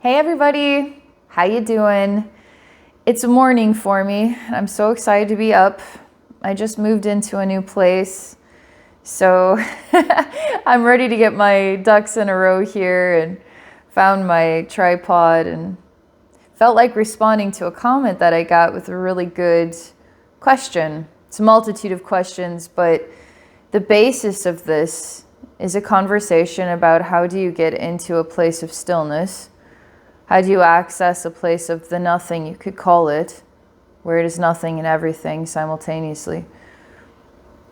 Hey everybody, how you doing? It's morning for me, and I'm so excited to be up. I just moved into a new place, so I'm ready to get my ducks in a row here and found my tripod and felt like responding to a comment that I got with a really good question. It's a multitude of questions, but the basis of this is a conversation about how do you get into a place of stillness. How do you access a place of the nothing, you could call it, where it is nothing and everything simultaneously?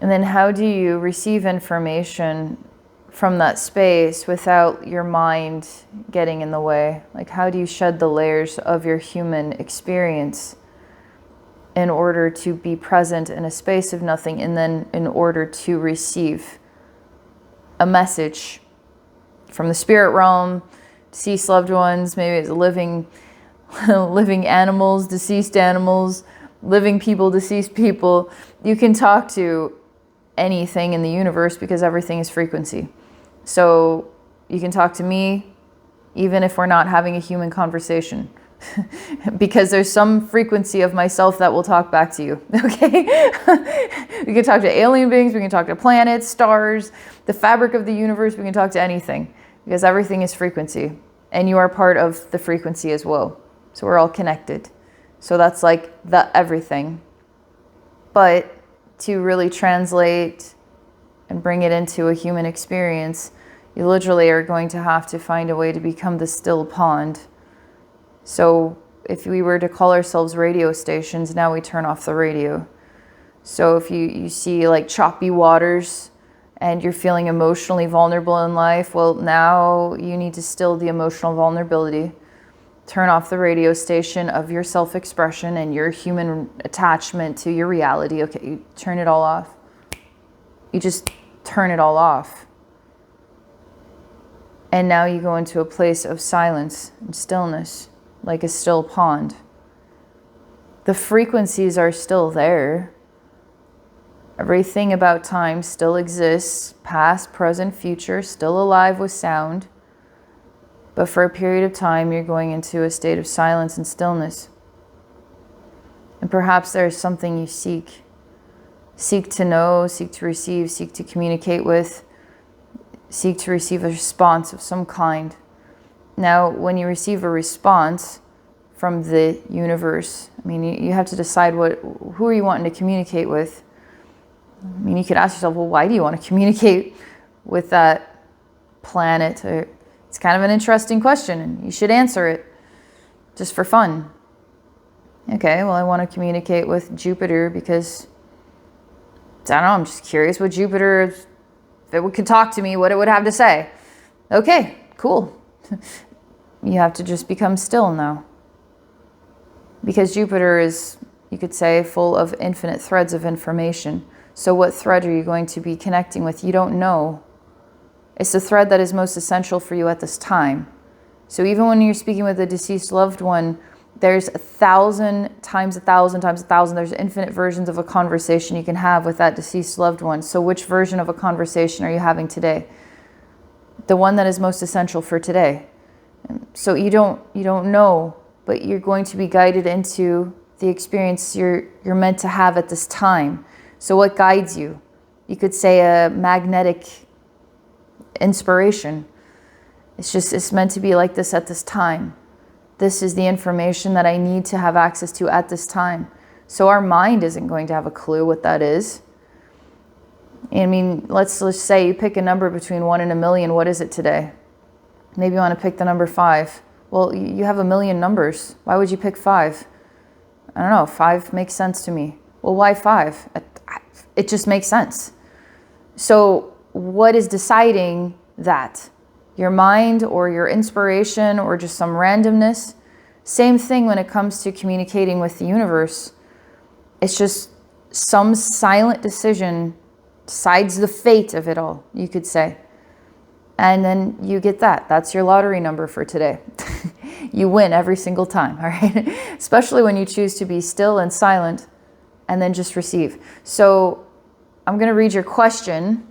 And then how do you receive information from that space without your mind getting in the way? Like, how do you shed the layers of your human experience in order to be present in a space of nothing, and then in order to receive a message from the spirit realm, deceased loved ones, maybe it's living animals, deceased animals, living people, deceased people. You can talk to anything in the universe because everything is frequency. So you can talk to me even if we're not having a human conversation because there's some frequency of myself that will talk back to you, okay? We can talk to alien beings, we can talk to planets, stars, the fabric of the universe, we can talk to anything. Because everything is frequency, and you are part of the frequency as well. So we're all connected. So that's like the everything. But to really translate and bring it into a human experience, you literally are going to have to find a way to become the still pond. So if we were to call ourselves radio stations, now we turn off the radio. So if you see like choppy waters, and you're feeling emotionally vulnerable in life, well, now you need to still the emotional vulnerability. Turn off the radio station of your self-expression and your human attachment to your reality. Okay, you turn it all off. You just turn it all off. And now you go into a place of silence and stillness, like a still pond. The frequencies are still there. Everything about time still exists, past, present, future, still alive with sound. But for a period of time, you're going into a state of silence and stillness. And perhaps there's something you seek. Seek to know, seek to receive, seek to communicate with, seek to receive a response of some kind. Now, when you receive a response from the universe, I mean, you have to decide who are you wanting to communicate with. I mean, you could ask yourself, well, why do you want to communicate with that planet? It's kind of an interesting question, and you should answer it just for fun. Okay, well, I want to communicate with Jupiter because, I don't know, I'm just curious what Jupiter, if it could talk to me, what it would have to say. Okay, cool. You have to just become still now. Because Jupiter is, you could say, full of infinite threads of information. So what thread are you going to be connecting with? You don't know. It's the thread that is most essential for you at this time. So even when you're speaking with a deceased loved one, there's 1,000 times 1,000 times 1,000. There's infinite versions of a conversation you can have with that deceased loved one. So which version of a conversation are you having today? The one that is most essential for today. So you don't know, but you're going to be guided into the experience you're meant to have at this time. So what guides you? You could say a magnetic inspiration. It's meant to be like this at this time. This is the information that I need to have access to at this time. So our mind isn't going to have a clue what that is. I mean, let's say you pick a number between 1 and 1,000,000. What is it today? Maybe you want to pick the number 5. Well, you have 1,000,000 numbers. Why would you pick 5? I don't know. 5 makes sense to me. Well, why 5? It just makes sense. So what is deciding that? Your mind or your inspiration or just some randomness? Same thing when it comes to communicating with the universe. It's just some silent decision decides the fate of it all, you could say. And then you get that. That's your lottery number for today. You win every single time, all right? Especially when you choose to be still and silent and then just receive. So I'm going to read your question.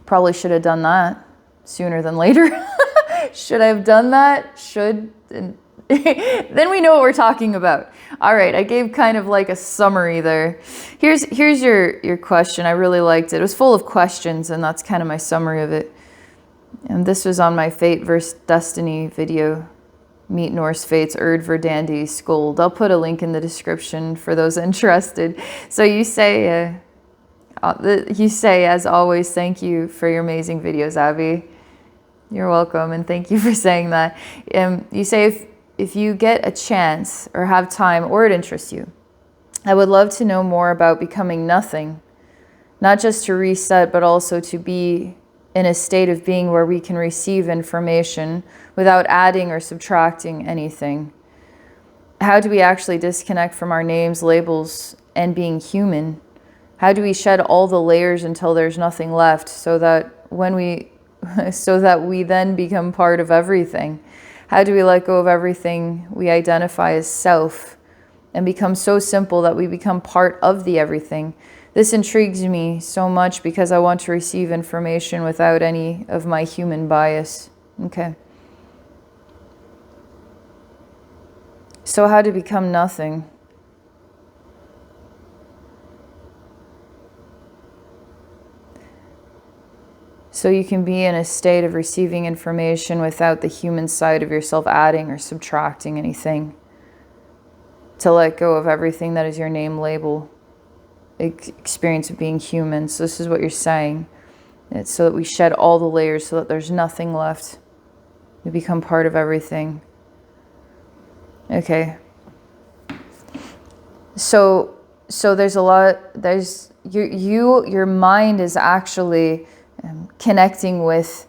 Probably should have done that sooner than later. Should I have done that? Should and then we know what we're talking about. All right, I gave kind of like a summary there. Here's your question. I really liked it. It was full of questions, and that's kind of my summary of it. And this was on my Fate versus Destiny video. Meet Norse Fates, Erd Verdandi, Scold. I'll put a link in the description for those interested. So you say, as always, thank you for your amazing videos, Abbey. You're welcome, and thank you for saying that. You say, if you get a chance or have time or it interests you, I would love to know more about becoming nothing, not just to reset, but also to be in a state of being where we can receive information without adding or subtracting anything. How do we actually disconnect from our names, labels, and being human? How do we shed all the layers until there's nothing left, so that we then become part of everything? How do we let go of everything we identify as self and become so simple that we become part of the everything? This intrigues me so much because I want to receive information without any of my human bias. Okay. So how to become nothing? So you can be in a state of receiving information without the human side of yourself adding or subtracting anything. To let go of everything that is your name, label, experience of being human. So this is what you're saying. It's so that we shed all the layers so that there's nothing left. We become part of everything. Okay. So there's a lot, your mind is actually connecting with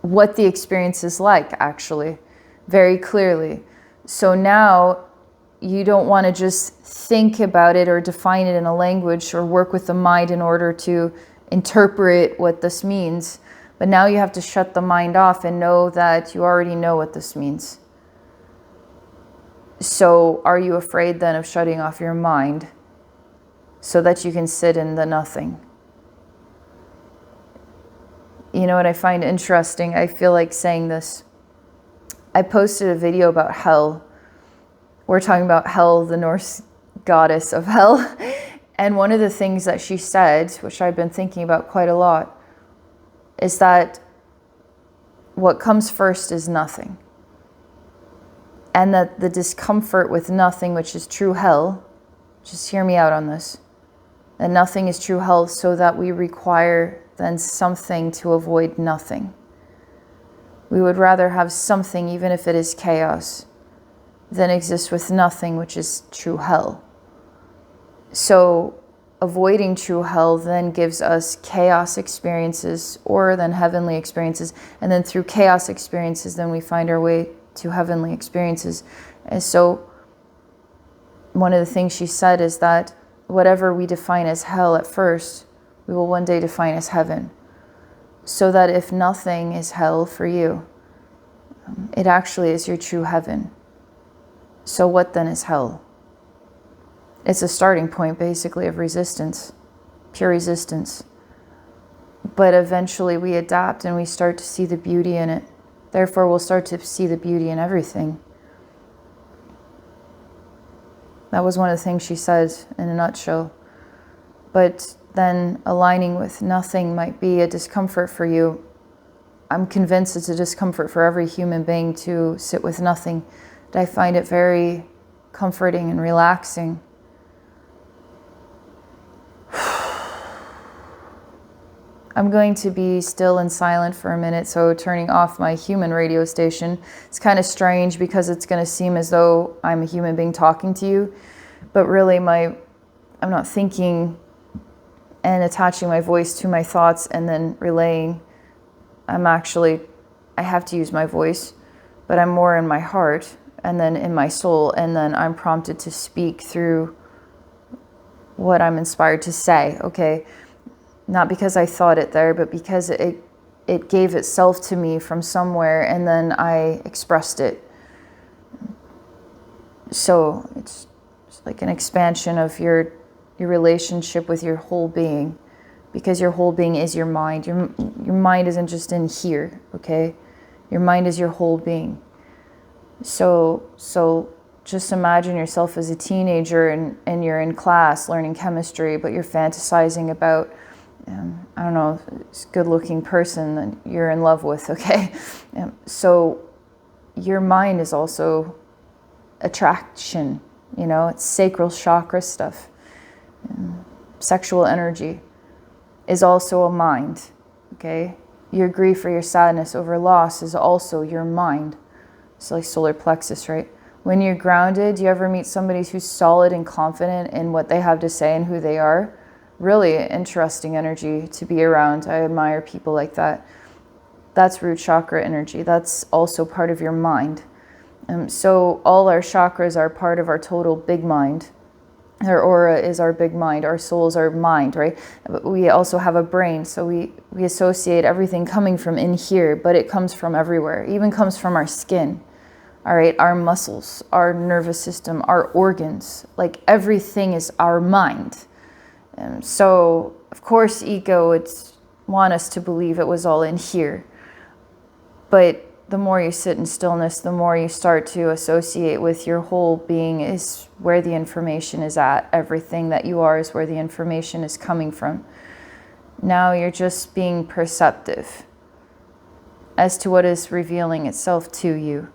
what the experience is like, actually, very clearly. So now you don't want to just think about it or define it in a language or work with the mind in order to interpret what this means. But now you have to shut the mind off and know that you already know what this means. So are you afraid then of shutting off your mind so that you can sit in the nothing? You know what I find interesting? I feel like saying this. I posted a video about hell. We're talking about Hel, the Norse goddess of hell. And one of the things that she said, which I've been thinking about quite a lot, is that what comes first is nothing. And that the discomfort with nothing, which is true hell, just hear me out on this, that nothing is true hell, so that we require then something to avoid nothing. We would rather have something, even if it is chaos, than exist with nothing, which is true hell. So avoiding true hell then gives us chaos experiences or then heavenly experiences. And then through chaos experiences, then we find our way to heavenly experiences. And so one of the things she said is that whatever we define as hell at first, we will one day define as heaven. So that if nothing is hell for you, it actually is your true heaven. So what then is hell? It's a starting point, basically, of resistance, pure resistance. But eventually we adapt and we start to see the beauty in it. Therefore, we'll start to see the beauty in everything. That was one of the things she said in a nutshell. But then aligning with nothing might be a discomfort for you. I'm convinced it's a discomfort for every human being to sit with nothing. But I find it very comforting and relaxing. I'm going to be still and silent for a minute, so turning off my human radio station. It's kind of strange because it's going to seem as though I'm a human being talking to you, but really I'm not thinking and attaching my voice to my thoughts and then relaying. I have to use my voice, but I'm more in my heart and then in my soul, and then I'm prompted to speak through what I'm inspired to say, okay? Not because I thought it there, but because it gave itself to me from somewhere, and then I expressed it. So it's like an expansion of your relationship with your whole being, because your whole being is your mind. Your mind isn't just in here, okay? Your mind is your whole being. So just imagine yourself as a teenager and you're in class learning chemistry, but you're fantasizing about, I don't know, this good-looking person that you're in love with, okay? So your mind is also attraction, it's sacral chakra stuff. Sexual energy is also a mind, okay? Your grief or your sadness over loss is also your mind. It's like solar plexus, right? When you're grounded, do you ever meet somebody who's solid and confident in what they have to say and who they are? Really interesting energy to be around. I admire people like that. That's root chakra energy. That's also part of your mind. So all our chakras are part of our total big mind. Our aura is our big mind. Our soul is our mind, right? But we also have a brain. So we associate everything coming from in here, but it comes from everywhere. It even comes from our skin. All right, our muscles, our nervous system, our organs, like everything is our mind. So, of course, ego would want us to believe it was all in here. But the more you sit in stillness, the more you start to associate with your whole being is where the information is at. Everything that you are is where the information is coming from. Now you're just being perceptive as to what is revealing itself to you.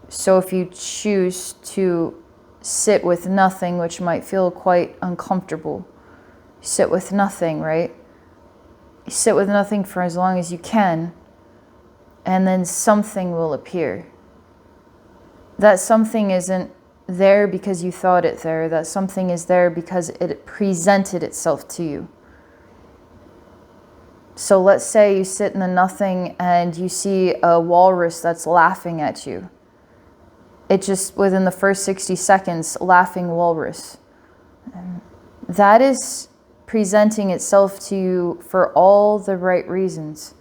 So if you choose to sit with nothing, which might feel quite uncomfortable, sit with nothing, right? You sit with nothing for as long as you can, and then something will appear. That something isn't there because you thought it there. That something is there because it presented itself to you. So let's say you sit in the nothing and you see a walrus that's laughing at you. It just, within the first 60 seconds, laughing walrus. That is presenting itself to you for all the right reasons.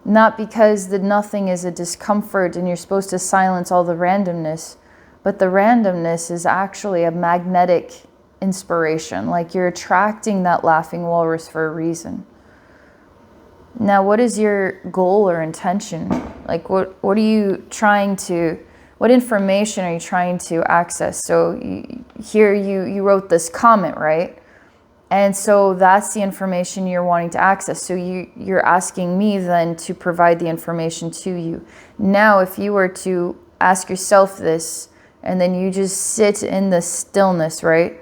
Not because the nothing is a discomfort and you're supposed to silence all the randomness, but the randomness is actually a magnetic inspiration. Like you're attracting that laughing walrus for a reason. Now, what is your goal or intention? Like what are you trying to... What information are you trying to access? So here you wrote this comment, right? And so that's the information you're wanting to access. So you're asking me then to provide the information to you. Now, if you were to ask yourself this, and then you just sit in the stillness, right?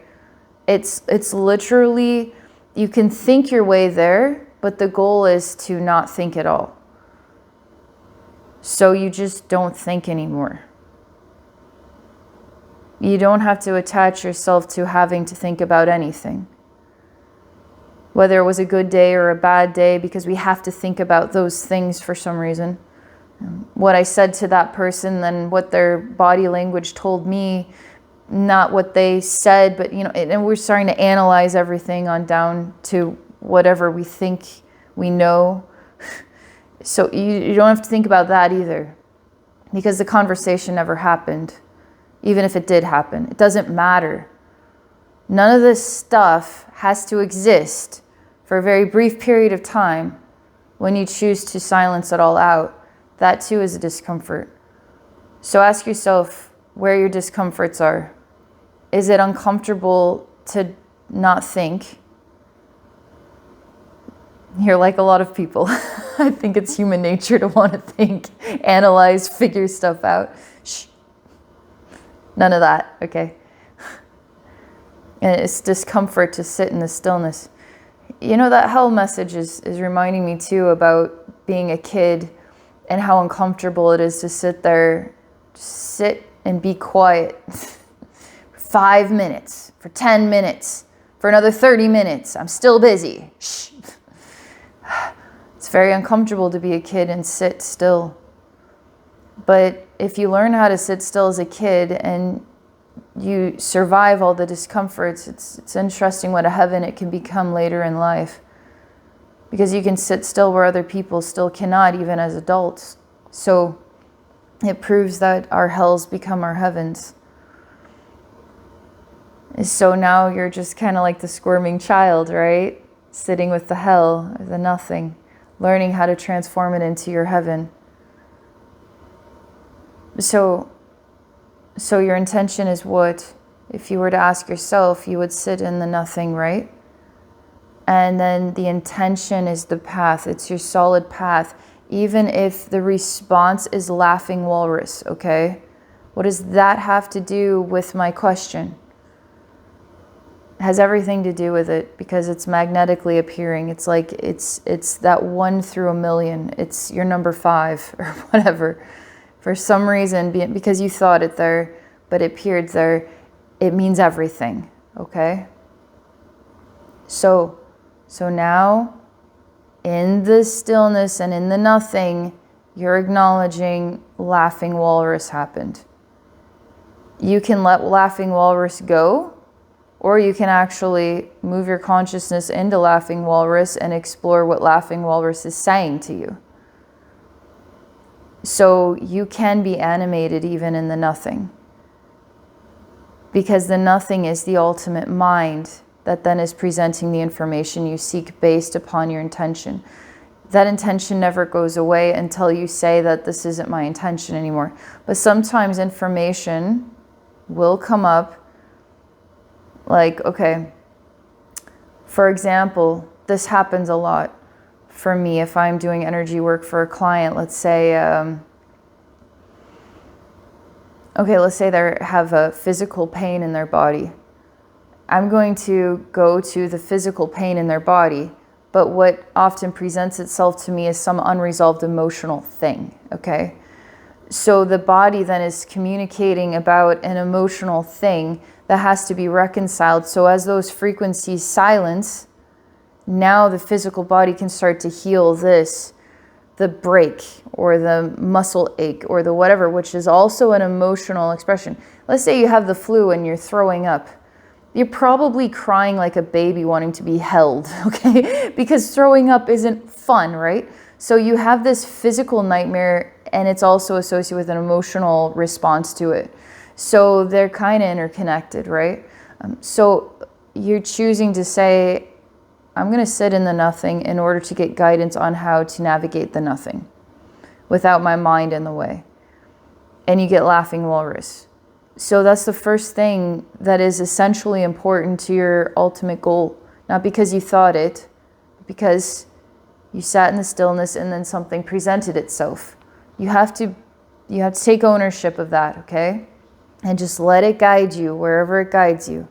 It's literally, you can think your way there, but the goal is to not think at all. So you just don't think anymore. You don't have to attach yourself to having to think about anything. Whether it was a good day or a bad day, because we have to think about those things for some reason. What I said to that person, then what their body language told me, not what they said, but and we're starting to analyze everything on down to whatever we think we know. So you don't have to think about that either, because the conversation never happened. Even if it did happen, it doesn't matter. None of this stuff has to exist for a very brief period of time when you choose to silence it all out. That too is a discomfort. So ask yourself where your discomforts are. Is it uncomfortable to not think? You're like a lot of people. I think it's human nature to want to think, analyze, figure stuff out. Shh. None of that, okay? And it's discomfort to sit in the stillness. That hell message is reminding me too about being a kid and how uncomfortable it is to sit there, sit and be quiet for 5 minutes, for 10 minutes, for another 30 minutes. I'm still busy. Shh. It's very uncomfortable to be a kid and sit still. But if you learn how to sit still as a kid and you survive all the discomforts, it's interesting what a heaven it can become later in life. Because you can sit still where other people still cannot, even as adults. So it proves that our hells become our heavens. So now you're just kind of like the squirming child, right? Sitting with the hell, or the nothing, learning how to transform it into your heaven. So So your intention is what? If you were to ask yourself, you would sit in the nothing, right? And then the intention is the path. It's your solid path. Even if the response is laughing walrus, okay? What does that have to do with my question? It has everything to do with it because it's magnetically appearing. It's like it's that 1 through a million. It's your number 5 or whatever. For some reason, because you thought it there, but it appeared there, it means everything, okay? So now, in the stillness and in the nothing, you're acknowledging laughing walrus happened. You can let laughing walrus go, or you can actually move your consciousness into laughing walrus and explore what laughing walrus is saying to you. So you can be animated even in the nothing. Because the nothing is the ultimate mind that then is presenting the information you seek based upon your intention. That intention never goes away until you say that this isn't my intention anymore. But sometimes information will come up like, okay, for example, this happens a lot for me if I'm doing energy work for a client. Let's say, let's say they have a physical pain in their body. I'm going to go to the physical pain in their body, but what often presents itself to me is some unresolved emotional thing, okay? So the body then is communicating about an emotional thing that has to be reconciled. So as those frequencies silence, now the physical body can start to heal the break or the muscle ache or the whatever, which is also an emotional expression. Let's say you have the flu and you're throwing up. You're probably crying like a baby wanting to be held, okay? Because throwing up isn't fun, right? So you have this physical nightmare and it's also associated with an emotional response to it. So they're kind of interconnected, right? So you're choosing to say, I'm going to sit in the nothing in order to get guidance on how to navigate the nothing without my mind in the way. And you get laughing walrus. So that's the first thing that is essentially important to your ultimate goal. Not because you thought it, but because you sat in the stillness and then something presented itself. You have to take ownership of that, okay? And just let it guide you wherever it guides you.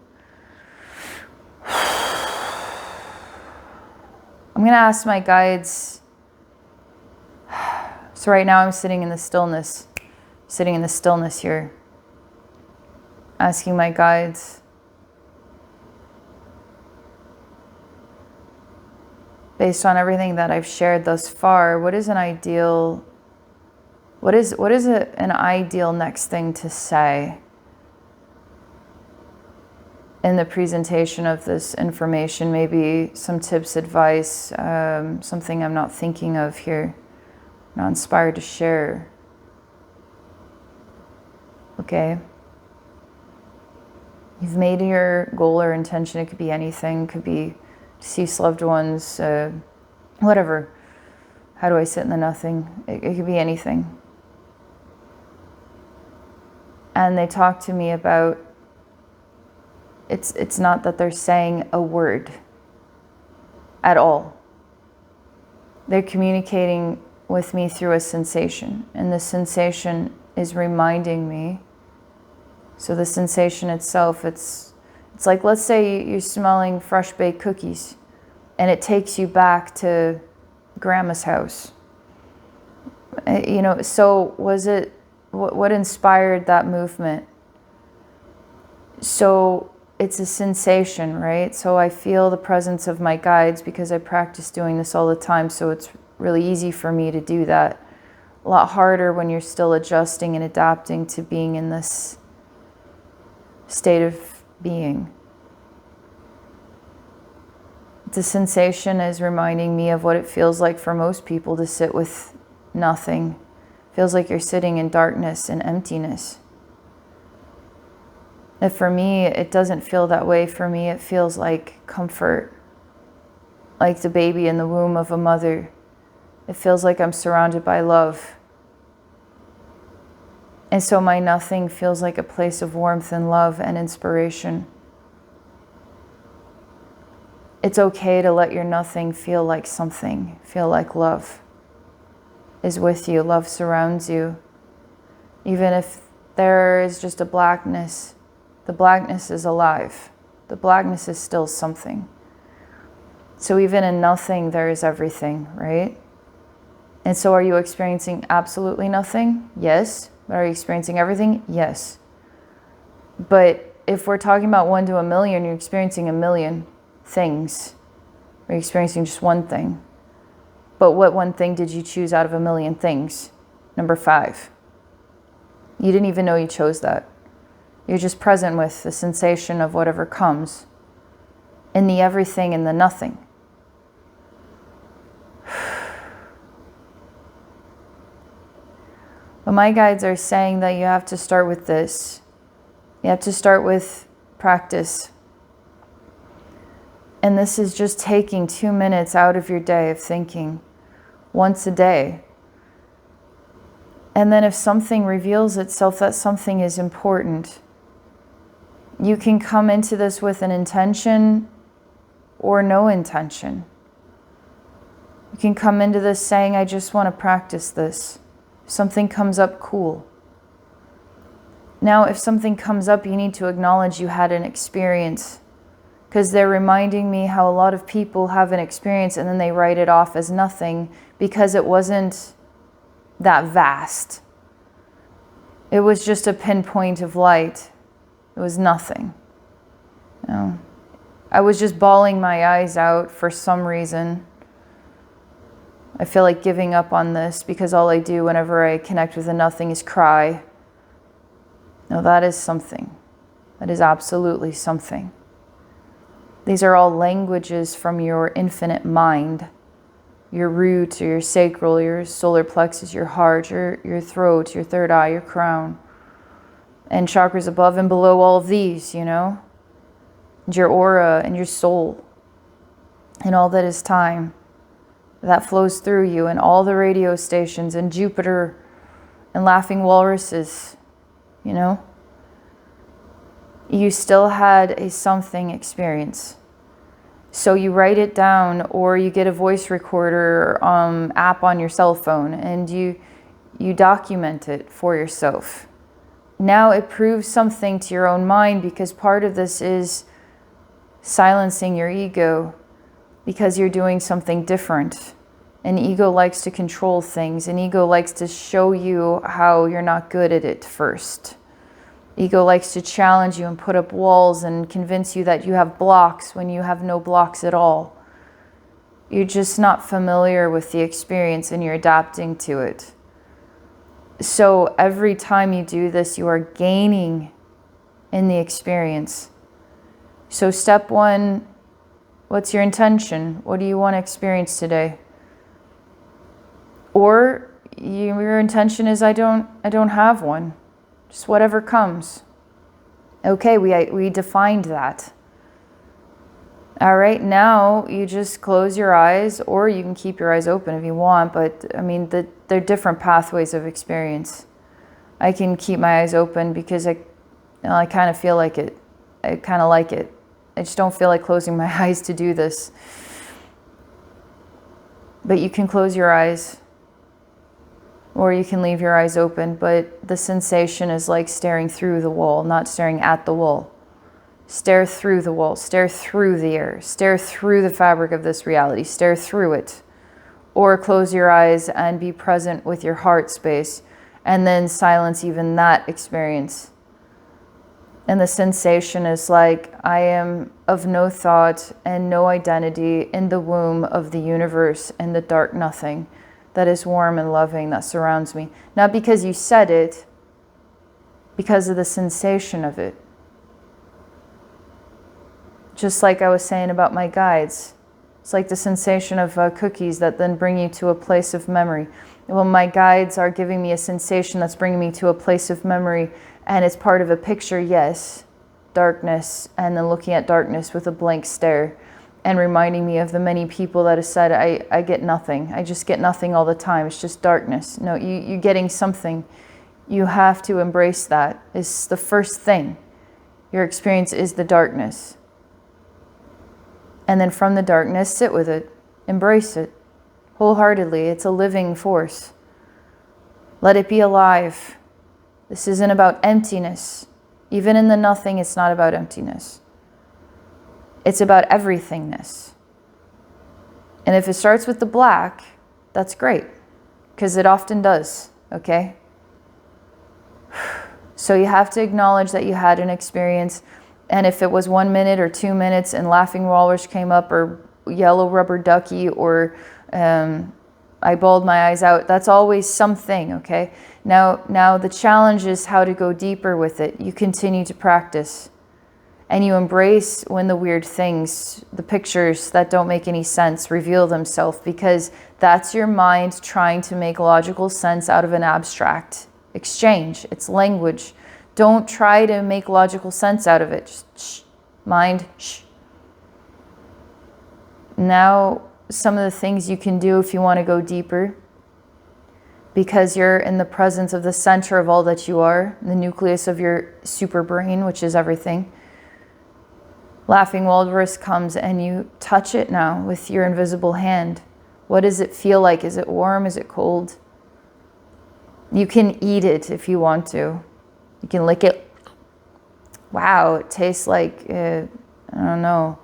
I'm going to ask my guides. So right now I'm sitting in the stillness here. Asking my guides, based on everything that I've shared thus far, what is an ideal next thing to say in the presentation of this information? Maybe some tips, advice, something I'm not thinking of here, not inspired to share. Okay. You've made your goal or intention. It could be anything. It could be deceased loved ones, whatever. How do I sit in the nothing? It could be anything. And they talk to me about, it's not that they're saying a word at all. They're communicating with me through a sensation. And the sensation is reminding me. So the sensation itself, it's like, let's say you're smelling fresh baked cookies and it takes you back to grandma's house. So was it, what inspired that movement? So it's a sensation, right? So I feel the presence of my guides because I practice doing this all the time. So it's really easy for me to do that. A lot harder when you're still adjusting and adapting to being in this state of being. The sensation is reminding me of what it feels like for most people to sit with nothing. It feels like you're sitting in darkness and emptiness. And for me, it doesn't feel that way. For me, it feels like comfort, like the baby in the womb of a mother. It feels like I'm surrounded by love. And so my nothing feels like a place of warmth and love and inspiration. It's okay to let your nothing feel like something, feel like love is with you, love surrounds you. Even if there is just a blackness, the blackness is alive. The blackness is still something. So even in nothing, there is everything, right? And so are you experiencing absolutely nothing? Yes. But are you experiencing everything? Yes. But if we're talking about 1 to a million, you're experiencing a million things. Or you're experiencing just one thing. But what one thing did you choose out of a million things? Number 5. You didn't even know you chose that. You're just present with the sensation of whatever comes. In the everything and the nothing. But my guides are saying that you have to start with this. You have to start with practice. And this is just taking 2 minutes out of your day of thinking once a day. And then if something reveals itself that something is important, you can come into this with an intention or no intention. You can come into this saying, I just want to practice this. If something comes up, cool. Now, if something comes up, you need to acknowledge you had an experience. Because they're reminding me how a lot of people have an experience and then they write it off as nothing because it wasn't that vast. It was just a pinpoint of light. It was nothing. You know? I was just bawling my eyes out for some reason. I feel like giving up on this because all I do whenever I connect with a nothing is cry. No, that is something. That is absolutely something. These are all languages from your infinite mind. Your root, your sacral, your solar plexus, your heart, your throat, your third eye, your crown. And chakras above and below all of these, you know. And your aura and your soul. And all that is time. That flows through you and all the radio stations and Jupiter and laughing walruses, you know. You still had a something experience. So you write it down or you get a voice recorder app on your cell phone and you document it for yourself. Now it proves something to your own mind because part of this is silencing your ego because you're doing something different. An ego likes to control things. An ego likes to show you how you're not good at it first. Ego likes to challenge you and put up walls and convince you that you have blocks when you have no blocks at all. You're just not familiar with the experience and you're adapting to it. So every time you do this, you are gaining in the experience. So step 1, what's your intention? What do you want to experience today? Or your intention is, I don't have one. Just whatever comes. Okay, we defined that. All right, now you just close your eyes, or you can keep your eyes open if you want, but I mean, they're different pathways of experience. I can keep my eyes open because I kind of feel like it. I kind of like it. I just don't feel like closing my eyes to do this. But you can close your eyes. Or you can leave your eyes open, but the sensation is like staring through the wall, not staring at the wall. Stare through the wall, stare through the air, stare through the fabric of this reality, stare through it. Or close your eyes and be present with your heart space, and then silence even that experience. And the sensation is like, I am of no thought and no identity in the womb of the universe and the dark nothing. That is warm and loving, that surrounds me. Not because you said it, because of the sensation of it. Just like I was saying about my guides. It's like the sensation of cookies that then bring you to a place of memory. Well, my guides are giving me a sensation that's bringing me to a place of memory, and it's part of a picture, yes, darkness, and then looking at darkness with a blank stare. And reminding me of the many people that have said, I get nothing. I just get nothing all the time. It's just darkness. No, you're getting something. You have to embrace that. It's the first thing. Your experience is the darkness. And then from the darkness, sit with it. Embrace it wholeheartedly. It's a living force. Let it be alive. This isn't about emptiness. Even in the nothing, it's not about emptiness. It's about everythingness. And if it starts with the black, that's great, because it often does, okay? So you have to acknowledge that you had an experience, and if it was 1 minute or 2 minutes and laughing walrus came up, or yellow rubber ducky, or I bawled my eyes out, that's always something, okay? Now the challenge is how to go deeper with it. You continue to practice, and you embrace when the weird things, the pictures that don't make any sense, reveal themselves, because that's your mind trying to make logical sense out of an abstract exchange. It's language. Don't try to make logical sense out of it. Just shh. Mind, shh. Now, some of the things you can do if you want to go deeper, because you're in the presence of the center of all that you are, the nucleus of your super brain, which is everything. Laughing walrus comes and you touch it now with your invisible hand. What does it feel like? Is it warm? Is it cold? You can eat it if you want to. You can lick it. Wow, it tastes like, I don't know,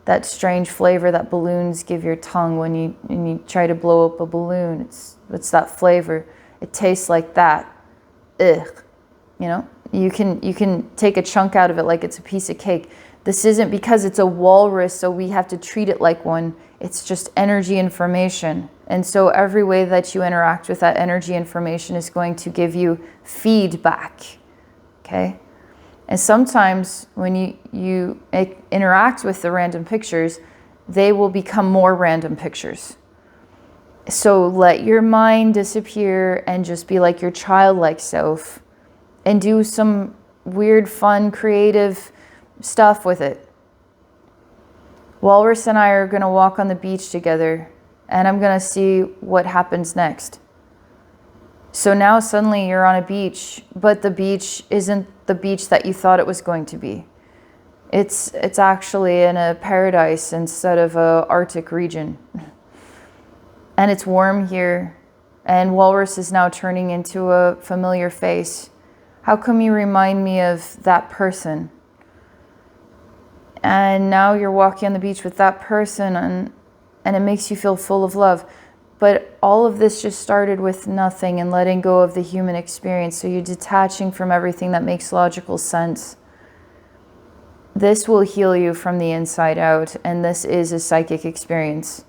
that strange flavor that balloons give your tongue when you try to blow up a balloon. It's that flavor. It tastes like that. Ugh. You know, you can take a chunk out of it like it's a piece of cake. This isn't because it's a walrus, so we have to treat it like one. It's just energy information. And so every way that you interact with that energy information is going to give you feedback. Okay? And sometimes when you interact with the random pictures, they will become more random pictures. So let your mind disappear and just be like your childlike self and do some weird, fun, creative stuff with it. Walrus and I are going to walk on the beach together, and I'm going to see what happens next. So now suddenly you're on a beach, but the beach isn't the beach that you thought it was going to be. It's actually in a paradise instead of a Arctic region. And it's warm here, and Walrus is now turning into a familiar face. How come you remind me of that person? And now you're walking on the beach with that person, and it makes you feel full of love. But all of this just started with nothing and letting go of the human experience. So you're detaching from everything that makes logical sense. This will heal you from the inside out, and this is a psychic experience.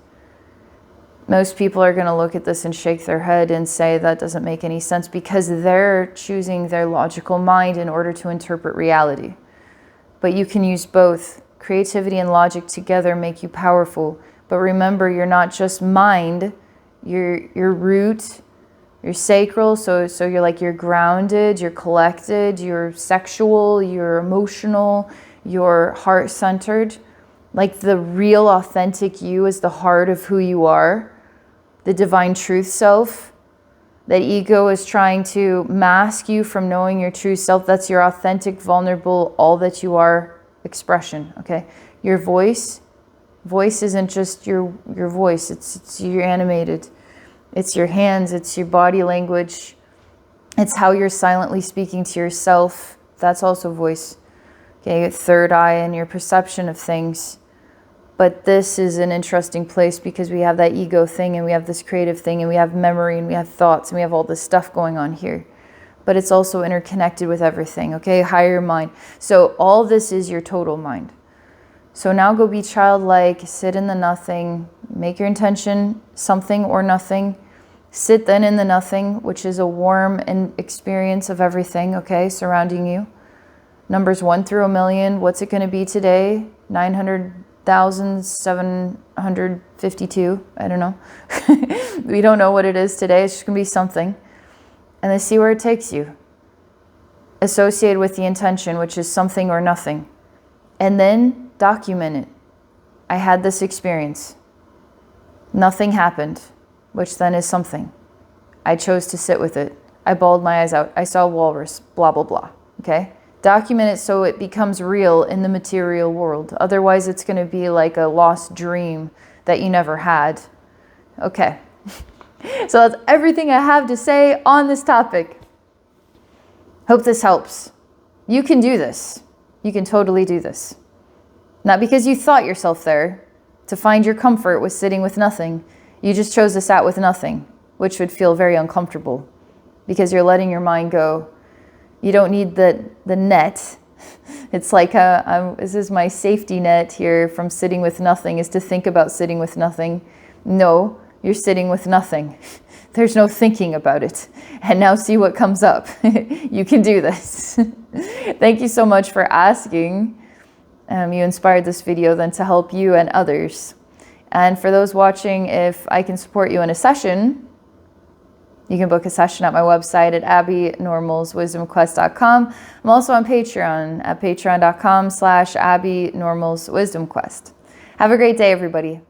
Most people are going to look at this and shake their head and say that doesn't make any sense, because they're choosing their logical mind in order to interpret reality. But you can use both. Creativity and logic together make you powerful. But remember, you're not just mind. Your root, you're sacral, so you're grounded, you're collected, you're sexual, you're emotional, you're heart-centered. Like the real authentic you is the heart of who you are, the divine truth self. That ego is trying to mask you from knowing your true self. That's your authentic, vulnerable, all that you are expression, okay? Your voice isn't just your voice, it's your animated. It's your hands, it's your body language. It's how you're silently speaking to yourself. That's also voice. Okay, third eye and your perception of things. But this is an interesting place because we have that ego thing, and we have this creative thing, and we have memory, and we have thoughts, and we have all this stuff going on here. But it's also interconnected with everything, okay? Higher mind. So all this is your total mind. So now go be childlike, sit in the nothing, make your intention something or nothing. Sit then in the nothing, which is a warm experience of everything, okay, surrounding you. Numbers 1 through 1,000,000, what's it going to be today? 900,752, I don't know. We don't know what it is today, it's just going to be something. And then see where it takes you. Associated with the intention, which is something or nothing. And then document it. I had this experience. Nothing happened, which then is something. I chose to sit with it. I bawled my eyes out. I saw a walrus, blah, blah, blah. Okay? Document it so it becomes real in the material world. Otherwise, it's going to be like a lost dream that you never had. Okay. So that's everything I have to say on this topic. Hope this helps. You can do this. You can totally do this. Not because you thought yourself there to find your comfort with sitting with nothing. You just chose to sit with nothing, which would feel very uncomfortable because you're letting your mind go. You don't need the net. It's like this is my safety net here from sitting with nothing, is to think about sitting with nothing. No, you're sitting with nothing. There's no thinking about it. And now see what comes up. You can do this. Thank you so much for asking. You inspired this video then to help you and others. And for those watching, if I can support you in a session, you can book a session at my website at abbeynormalswisdomquest.com. I'm also on Patreon at patreon.com/abbeynormalswisdomquest. Have a great day, everybody.